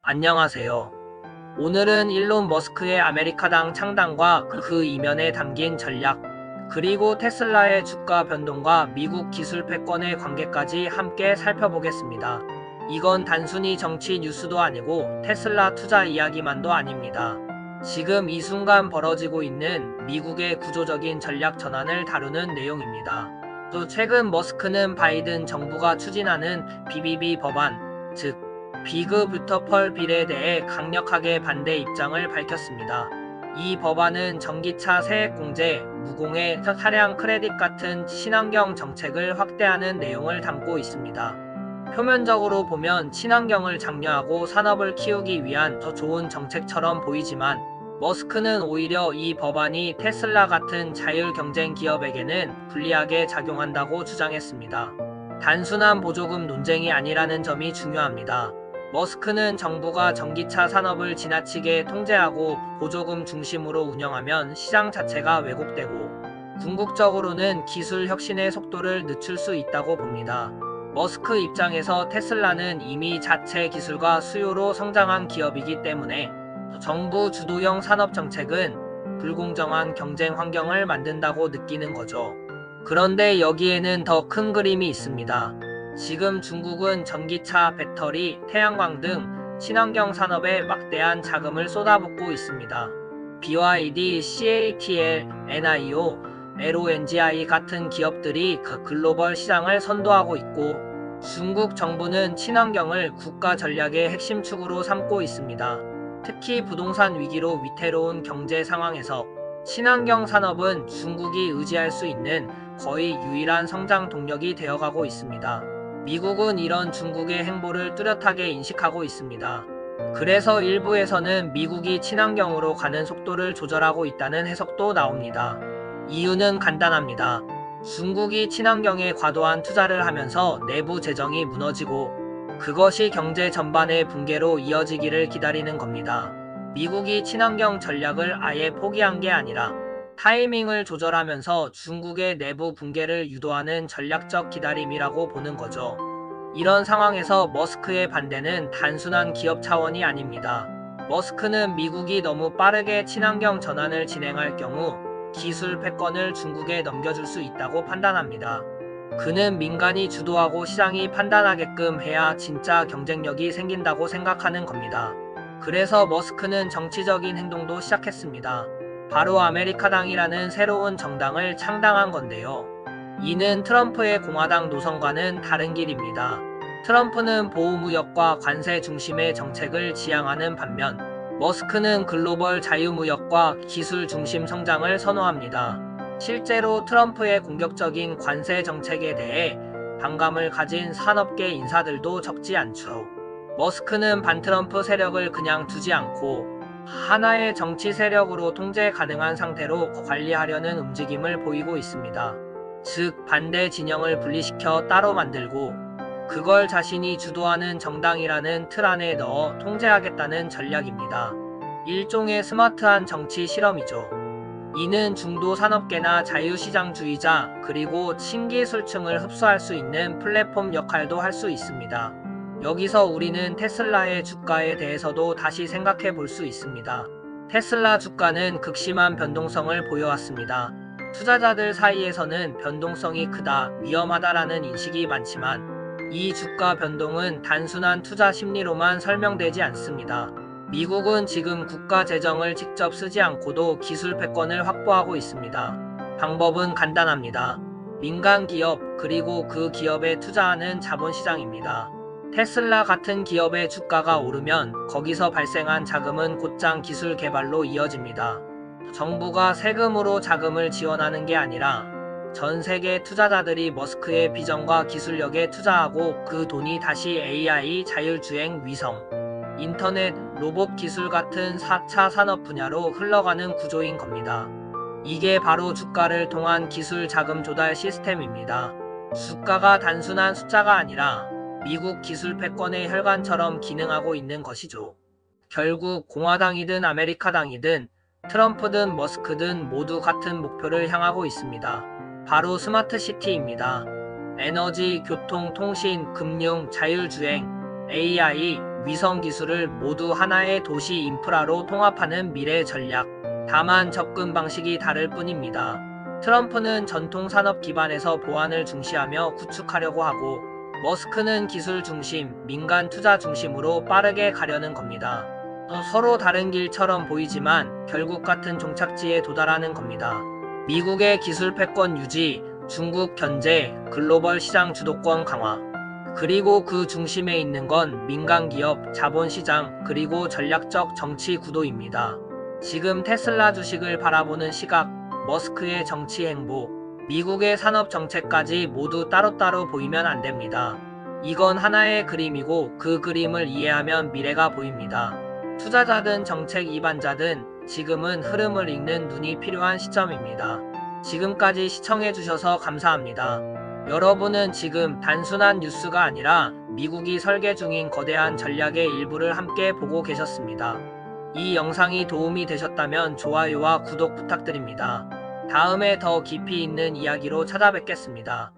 안녕하세요. 오늘은 일론 머스크의 아메리카당 창당과 그 이면에 담긴 전략, 그리고 테슬라의 주가 변동과 미국 기술 패권의 관계까지 함께 살펴보겠습니다. 이건 단순히 정치 뉴스도 아니고 테슬라 투자 이야기만도 아닙니다. 지금 이 순간 벌어지고 있는 미국의 구조적인 전략 전환을 다루는 내용입니다. 또 최근 머스크는 바이든 정부가 추진하는 BBB 법안, 즉 비그 뷰터펄 빌에 대해 강력하게 반대 입장을 밝혔습니다. 이 법안은 전기차 세액공제, 무공해 차량 크레딧 같은 친환경 정책을 확대하는 내용을 담고 있습니다. 표면적으로 보면 친환경을 장려하고 산업을 키우기 위한 더 좋은 정책처럼 보이지만 머스크는 오히려 이 법안이 테슬라 같은 자율 경쟁 기업에게는 불리하게 작용한다고 주장했습니다. 단순한 보조금 논쟁이 아니라는 점이 중요합니다. 머스크는 정부가 전기차 산업을 지나치게 통제하고 보조금 중심으로 운영하면 시장 자체가 왜곡되고 궁극적으로는 기술 혁신의 속도를 늦출 수 있다고 봅니다. 머스크 입장에서 테슬라는 이미 자체 기술과 수요로 성장한 기업이기 때문에 정부 주도형 산업 정책은 불공정한 경쟁 환경을 만든다고 느끼는 거죠. 그런데 여기에는 더 큰 그림이 있습니다. 지금 중국은 전기차, 배터리, 태양광 등 친환경 산업에 막대한 자금을 쏟아붓고 있습니다. BYD, CATL, NIO, LONGi 같은 기업들이 그 글로벌 시장을 선도하고 있고 중국 정부는 친환경을 국가 전략의 핵심 축으로 삼고 있습니다. 특히 부동산 위기로 위태로운 경제 상황에서 친환경 산업은 중국이 의지할 수 있는 거의 유일한 성장 동력이 되어가고 있습니다. 미국은 이런 중국의 행보를 뚜렷하게 인식하고 있습니다. 그래서 일부에서는 미국이 친환경으로 가는 속도를 조절하고 있다는 해석도 나옵니다. 이유는 간단합니다. 중국이 친환경에 과도한 투자를 하면서 내부 재정이 무너지고 그것이 경제 전반의 붕괴로 이어지기를 기다리는 겁니다. 미국이 친환경 전략을 아예 포기한 게 아니라 타이밍을 조절하면서 중국의 내부 붕괴를 유도하는 전략적 기다림이라고 보는 거죠. 이런 상황에서 머스크의 반대는 단순한 기업 차원이 아닙니다. 머스크는 미국이 너무 빠르게 친환경 전환을 진행할 경우 기술 패권을 중국에 넘겨줄 수 있다고 판단합니다. 그는 민간이 주도하고 시장이 판단하게끔 해야 진짜 경쟁력이 생긴다고 생각하는 겁니다. 그래서 머스크는 정치적인 행동도 시작했습니다. 바로 아메리카당이라는 새로운 정당을 창당한 건데요. 이는 트럼프의 공화당 노선과는 다른 길입니다. 트럼프는 보호무역과 관세 중심의 정책을 지향하는 반면 머스크는 글로벌 자유무역과 기술 중심 성장을 선호합니다. 실제로 트럼프의 공격적인 관세 정책에 대해 반감을 가진 산업계 인사들도 적지 않죠. 머스크는 반트럼프 세력을 그냥 두지 않고 하나의 정치 세력으로 통제 가능한 상태로 관리하려는 움직임을 보이고 있습니다. 즉, 반대 진영을 분리시켜 따로 만들고 그걸 자신이 주도하는 정당이라는 틀 안에 넣어 통제하겠다는 전략입니다. 일종의 스마트한 정치 실험이죠. 이는 중도 산업계나 자유시장주의자 그리고 신기술층을 흡수할 수 있는 플랫폼 역할도 할 수 있습니다. 여기서 우리는 테슬라의 주가에 대해서도 다시 생각해 볼 수 있습니다. 테슬라 주가는 극심한 변동성을 보여왔습니다. 투자자들 사이에서는 변동성이 크다, 위험하다라는 인식이 많지만 이 주가 변동은 단순한 투자 심리로만 설명되지 않습니다. 미국은 지금 국가 재정을 직접 쓰지 않고도 기술 패권을 확보하고 있습니다. 방법은 간단합니다. 민간 기업 그리고 그 기업에 투자하는 자본시장입니다. 테슬라 같은 기업의 주가가 오르면 거기서 발생한 자금은 곧장 기술 개발로 이어집니다. 정부가 세금으로 자금을 지원하는 게 아니라 전 세계 투자자들이 머스크의 비전과 기술력에 투자하고 그 돈이 다시 AI, 자율주행, 위성, 인터넷, 로봇 기술 같은 4차 산업 분야로 흘러가는 구조인 겁니다. 이게 바로 주가를 통한 기술 자금 조달 시스템입니다. 주가가 단순한 숫자가 아니라 미국 기술 패권의 혈관처럼 기능하고 있는 것이죠. 결국 공화당이든 아메리카당이든 트럼프든 머스크든 모두 같은 목표를 향하고 있습니다. 바로 스마트 시티입니다. 에너지, 교통, 통신, 금융, 자율주행, AI, 위성 기술을 모두 하나의 도시 인프라로 통합하는 미래 전략. 다만 접근 방식이 다를 뿐입니다. 트럼프는 전통 산업 기반에서 보안을 중시하며 구축하려고 하고, 머스크는 기술 중심, 민간 투자 중심으로 빠르게 가려는 겁니다. 서로 다른 길처럼 보이지만 결국 같은 종착지에 도달하는 겁니다. 미국의 기술 패권 유지, 중국 견제, 글로벌 시장 주도권 강화. 그리고 그 중심에 있는 건 민간 기업, 자본시장, 그리고 전략적 정치 구도입니다. 지금 테슬라 주식을 바라보는 시각, 머스크의 정치 행보, 미국의 산업 정책까지 모두 따로따로 보이면 안 됩니다. 이건 하나의 그림이고 그 그림을 이해하면 미래가 보입니다. 투자자든 정책 이반자든 지금은 흐름을 읽는 눈이 필요한 시점입니다. 지금까지 시청해주셔서 감사합니다. 여러분은 지금 단순한 뉴스가 아니라 미국이 설계 중인 거대한 전략의 일부를 함께 보고 계셨습니다. 이 영상이 도움이 되셨다면 좋아요와 구독 부탁드립니다. 다음에 더 깊이 있는 이야기로 찾아뵙겠습니다.